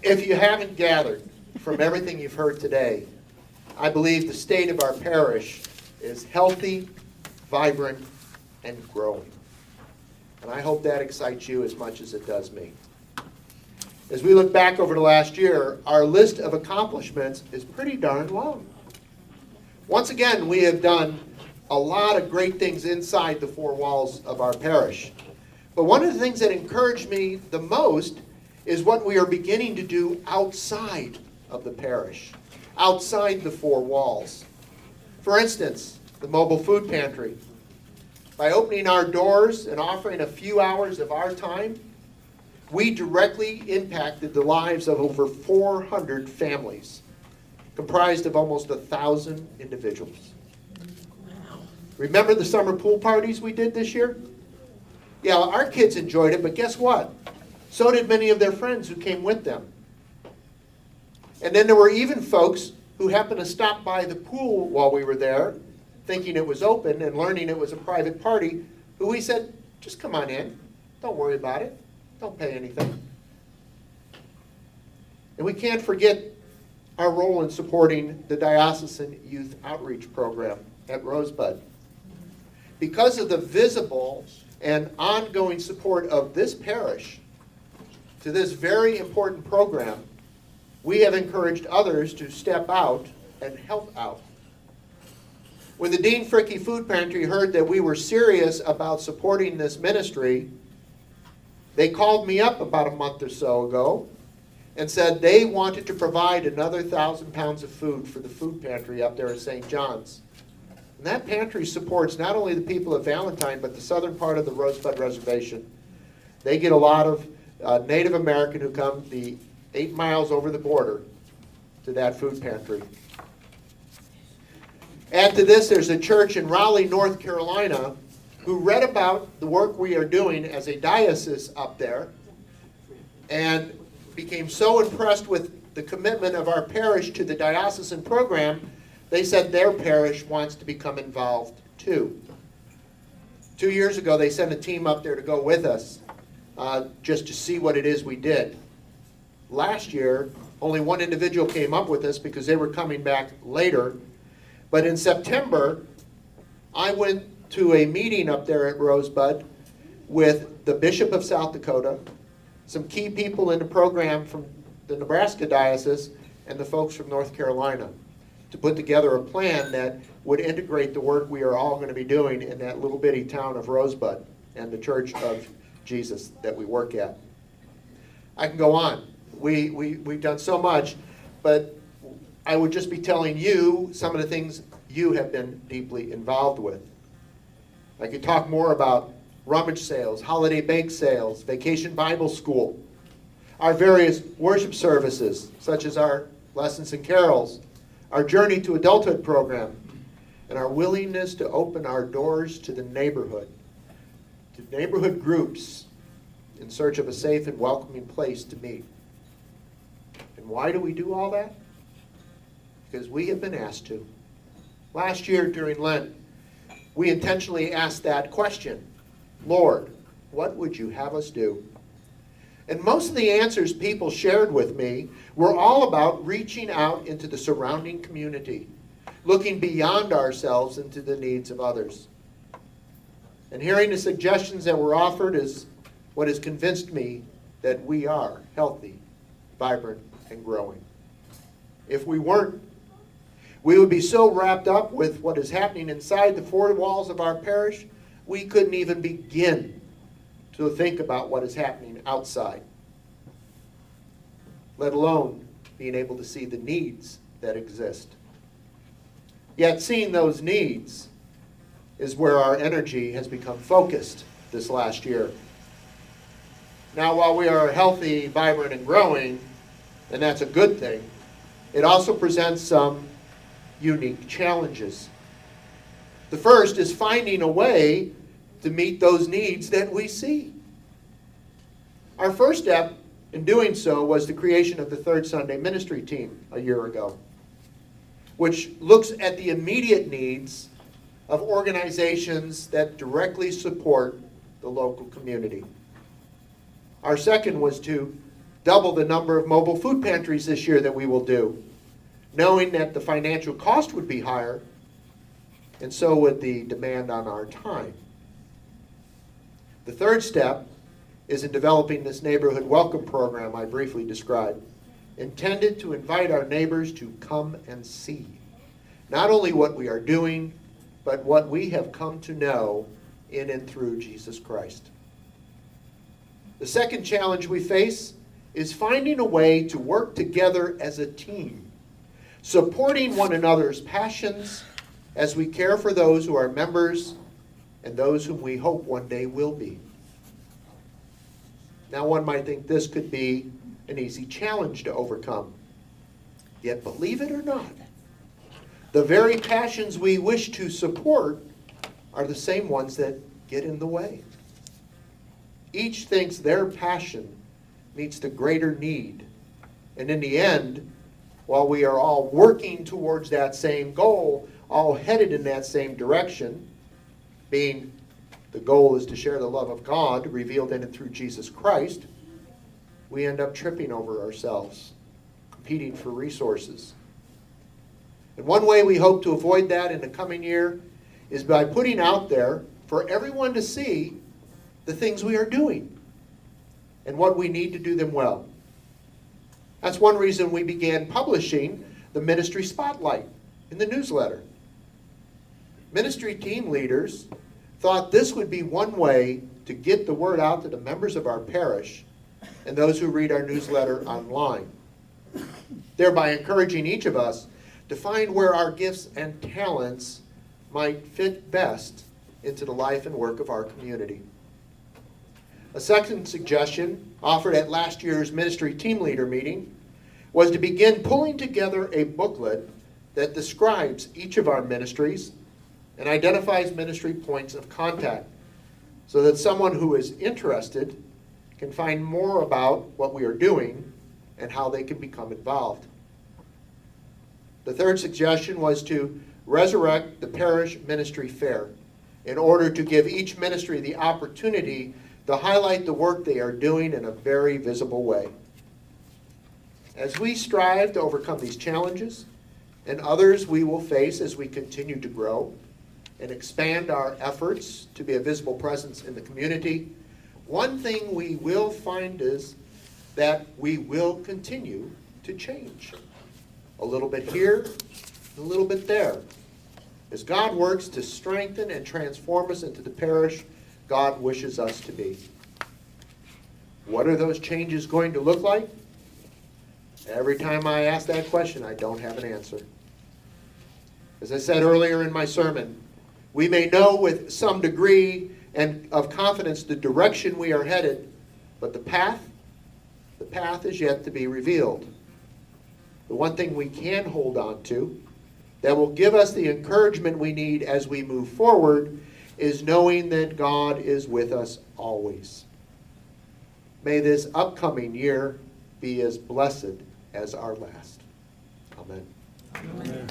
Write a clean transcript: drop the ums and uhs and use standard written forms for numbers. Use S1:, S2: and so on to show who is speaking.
S1: If you haven't gathered from everything you've heard today, I believe the state of our parish is healthy, vibrant, and growing. And I hope that excites you as much as it does me. As we look back over the last year, our list of accomplishments is pretty darn long. Once again, we have done a lot of great things inside the four walls of our parish. But one of the things that encouraged me the most is what we are beginning to do outside of the parish, outside the four walls. For instance, the mobile food pantry. By opening our doors and offering a few hours of our time, we directly impacted the lives of over 400 families, comprised of almost 1,000 individuals. Remember the summer pool parties we did this year? Yeah, our kids enjoyed it, but guess what? So did many of their friends who came with them. And then there were even folks who happened to stop by the pool while we were there, thinking it was open and learning it was a private party, who we said, just come on in. Don't worry about it. Don't pay anything. And we can't forget our role in supporting the Diocesan Youth Outreach Program at Rosebud. Because of the visible and ongoing support of this parish to this very important program, we have encouraged others to step out and help out. When the Dean Fricke Food Pantry heard that we were serious about supporting this ministry, they called me up about a month or so ago and said they wanted to provide another 1,000 pounds of food for the food pantry up there at St. John's. And that pantry supports not only the people of Valentine, but the southern part of the Rosebud Reservation. They get a lot of Native American who come the 8 miles over the border to that food pantry. Add to this, there's a church in Raleigh, North Carolina, who read about the work we are doing as a diocese up there and became so impressed with the commitment of our parish to the diocesan program, they said their parish wants to become involved too. 2 years ago, they sent a team up there to go with us just to see what it is we did. Last year, only one individual came up with us because they were coming back later. But in September, I went to a meeting up there at Rosebud with the Bishop of South Dakota, some key people in the program from the Nebraska Diocese, and the folks from North Carolina to put together a plan that would integrate the work we are all going to be doing in that little bitty town of Rosebud and the Church of Jesus that we work at. I can go on. We've done so much, but I would just be telling you some of the things you have been deeply involved with. I could talk more about rummage sales, holiday bake sales, vacation Bible school, our various worship services, such as our lessons and carols, our Journey to Adulthood program, and our willingness to open our doors to the neighborhood, to neighborhood groups in search of a safe and welcoming place to meet. And why do we do all that? Because we have been asked to. Last year during Lent, we intentionally asked that question, Lord, what would you have us do? And most of the answers people shared with me were all about reaching out into the surrounding community, looking beyond ourselves into the needs of others. And hearing the suggestions that were offered is what has convinced me that we are healthy, vibrant, and growing. If we weren't, we would be so wrapped up with what is happening inside the four walls of our parish, we couldn't even begin to think about what is happening outside, let alone being able to see the needs that exist. Yet seeing those needs is where our energy has become focused this last year. Now, while we are healthy, vibrant, and growing, and that's a good thing, it also presents some unique challenges. The first is finding a way to meet those needs that we see. Our first step in doing so was the creation of the Third Sunday Ministry Team a year ago, which looks at the immediate needs of organizations that directly support the local community. Our second was to double the number of mobile food pantries this year that we will do, knowing that the financial cost would be higher, and so would the demand on our time. The third step is in developing this neighborhood welcome program I briefly described, intended to invite our neighbors to come and see not only what we are doing, but what we have come to know in and through Jesus Christ. The second challenge we face is finding a way to work together as a team, supporting one another's passions as we care for those who are members and those whom we hope one day will be. Now, one might think this could be an easy challenge to overcome. Yet, believe it or not, the very passions we wish to support are the same ones that get in the way. Each thinks their passion meets the greater need. And in the end, while we are all working towards that same goal, all headed in that same direction, being the goal is to share the love of God revealed in and through Jesus Christ, we end up tripping over ourselves, competing for resources. And one way we hope to avoid that in the coming year is by putting out there for everyone to see the things we are doing and what we need to do them well. That's one reason we began publishing the Ministry Spotlight in the newsletter. Ministry team leaders thought this would be one way to get the word out to the members of our parish and those who read our newsletter online, thereby encouraging each of us to find where our gifts and talents might fit best into the life and work of our community. A second suggestion offered at last year's ministry team leader meeting was to begin pulling together a booklet that describes each of our ministries and identifies ministry points of contact so that someone who is interested can find more about what we are doing and how they can become involved. The third suggestion was to resurrect the parish ministry fair in order to give each ministry the opportunity to highlight the work they are doing in a very visible way. As we strive to overcome these challenges and others we will face as we continue to grow and expand our efforts to be a visible presence in the community, one thing we will find is that we will continue to change. A little bit here, a little bit there. As God works to strengthen and transform us into the parish God wishes us to be. What are those changes going to look like? Every time I ask that question, I don't have an answer. As I said earlier in my sermon, we may know with some degree and of confidence the direction we are headed, but the path is yet to be revealed. The one thing we can hold on to that will give us the encouragement we need as we move forward is knowing that God is with us always. May this upcoming year be as blessed as our last. Amen.
S2: Amen.